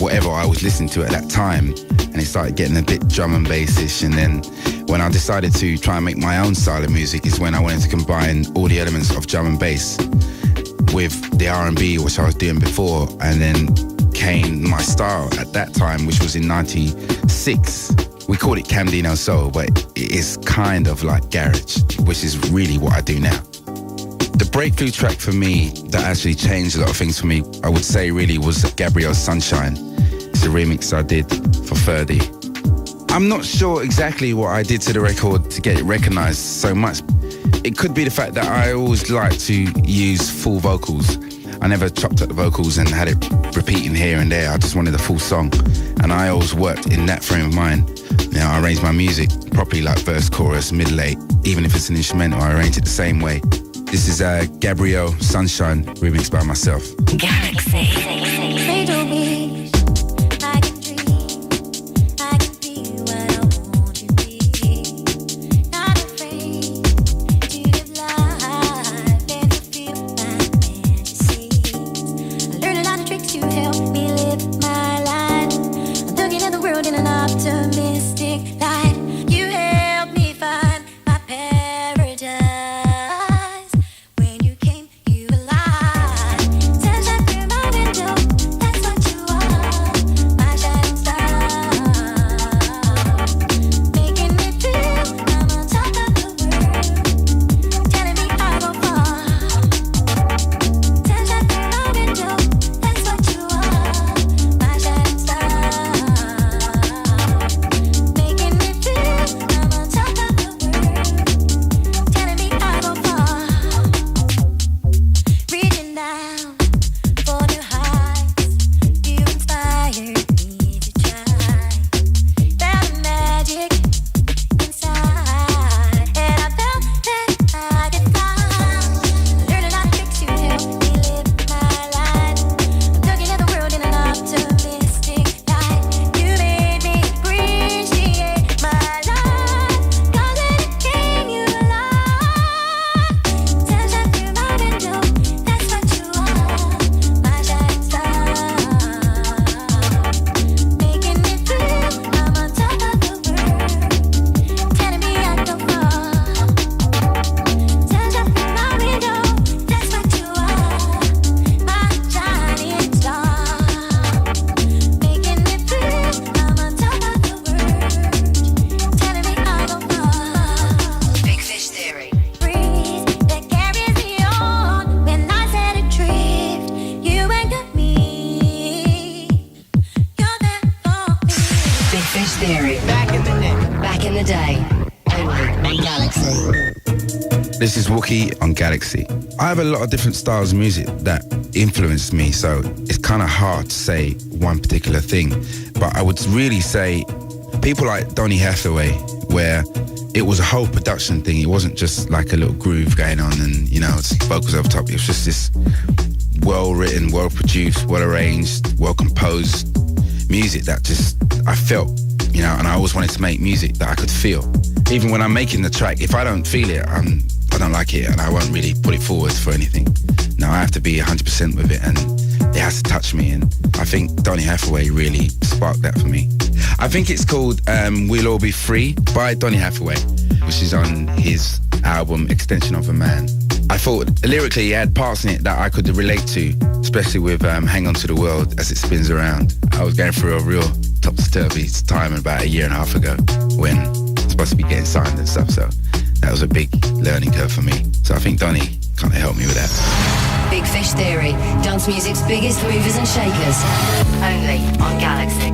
whatever I was listening to at that time, and it started getting a bit drum and bass-ish. And then when I decided to try and make my own style of music is when I wanted to combine all the elements of drum and bass with the R&B, which I was doing before, and then came my style at that time, which was in 96. We called it Camdino Soul, but it is kind of like garage, which is really what I do now. The breakthrough track for me that actually changed a lot of things for me, I would say really was Gabriel's Sunshine. It's a remix I did for Ferdy. I'm not sure exactly what I did to the record to get it recognized so much. It could be the fact that I always like to use full vocals. I never chopped up the vocals and had it repeating here and there. I just wanted a full song, and I always worked in that frame of mind. Now I arrange my music properly, like verse, chorus, middle eight. Even if it's an instrumental, I arrange it the same way. This is Gabrielle Sunshine, remixed by myself. Galaxy. This is Wookie on Galaxy. I have a lot of different styles of music that influenced me, so it's kind of hard to say one particular thing. But I would really say people like Donny Hathaway, where it was a whole production thing. It wasn't just like a little groove going on and, you know, it's vocals over top. It was just this well-written, well-produced, well-arranged, well-composed music that just, I felt, you know, and I always wanted to make music that I could feel. Even when I'm making the track, if I don't feel it, I don't like it, and I won't really put it forward for anything. No, I have to be 100% with it, and it has to touch me. And I think Donny Hathaway really sparked that for me. I think it's called We'll All Be Free by Donny Hathaway, which is on his album Extension of a Man. I thought lyrically he had parts in it that I could relate to, especially with Hang On to the World as it spins around. I was going through a real topsy-turvy time about a year and a half ago when I was supposed to be getting signed and stuff, so that was a big learning curve for me. So I think Donny kind of helped me with that. Big Fish Theory, dance music's biggest movers and shakers. Only on Galaxy.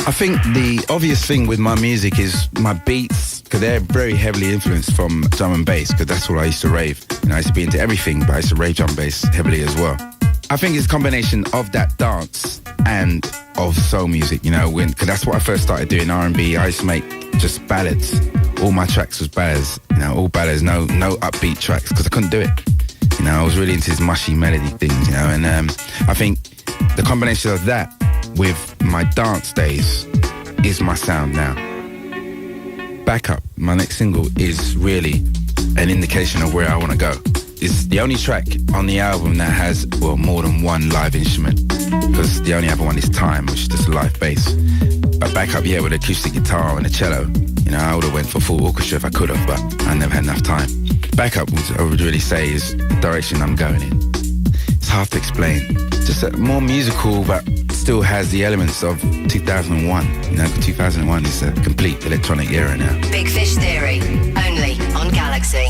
I think the obvious thing with my music is my beats, because they're very heavily influenced from drum and bass, because that's what I used to rave. You know, I used to be into everything, but I used to rave drum and bass heavily as well. I think it's a combination of that dance and of soul music, you know, because that's what I first started doing, R&B. I used to make just ballads. All my tracks was ballads, you know, all ballads, no upbeat tracks, because I couldn't do it. You know, I was really into these mushy melody things, you know, and I think the combination of that with my dance days is my sound now. Back Up, my next single, is really an indication of where I want to go. It's the only track on the album that has, well, more than one live instrument, because the only other one is Time, which is just a live bass. But Back Up, yeah, with acoustic guitar and a cello. You know, I would have went for full orchestra if I could have, but I never had enough time. Back Up, I would really say, is the direction I'm going in. It's hard to explain. Just more musical, but still has the elements of 2001. You know, 2001 is a complete electronic era now. Big Fish Theory, only on Galaxy.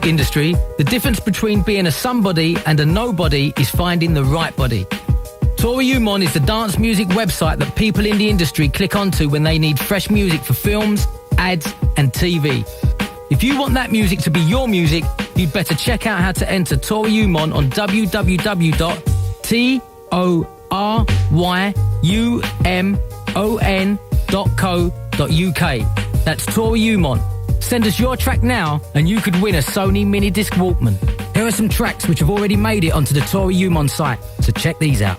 Industry, the difference between being a somebody and a nobody is finding the right body. Tori Umon is the dance music website that people in the industry click onto when they need fresh music for films, ads and TV. If you want that music to be your music, you'd better check out how to enter Tori Umon on www.toryumon.co.uk. That's Tori Umon. Send us your track now and you could win a Sony Mini Disc Walkman. Here are some tracks which have already made it onto the Tori Umon site, so check these out.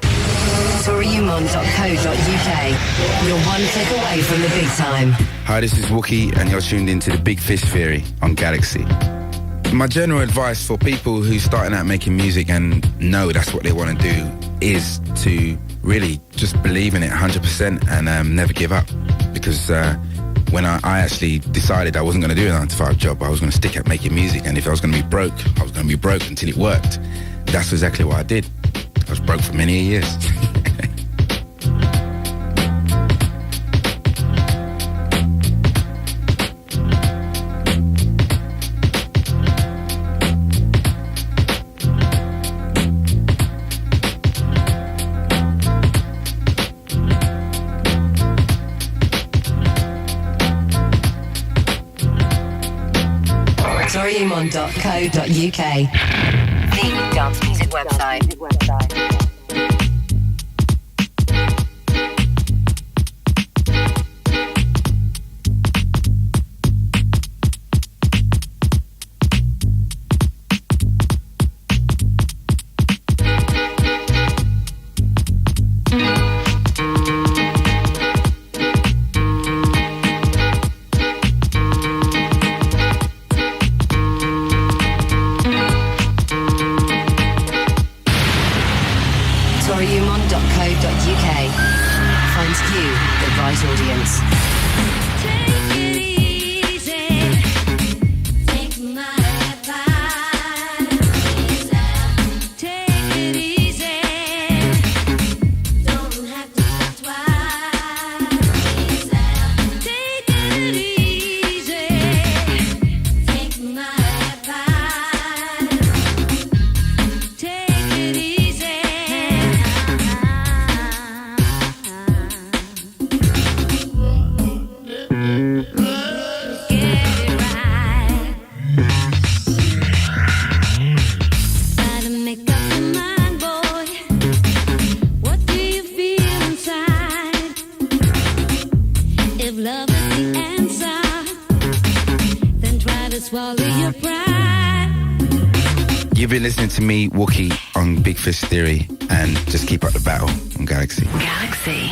toryumon.co.uk. You're one click away from the big time. Hi, this is Wookie and you're tuned into the Big Fish Theory on Galaxy. My general advice for people who starting out making music and know that's what they want to do is to really just believe in it 100% and never give up. Because when I actually decided I wasn't going to do a 9-to-5 job, I was going to stick at making music, and if I was going to be broke, I was going to be broke until it worked. That's exactly what I did. I was broke for many years. toriumon.co.uk. The dance music website. toriumon.co.uk finds you the right audience. Take it easy. Take my advice. Take it easy. Don't have to think twice. Take it easy. Take my advice. Take it easy. Swallow your pride. You've been listening to me, Wookie, on Big Fish Theory, and just keep up the battle on Galaxy. Galaxy.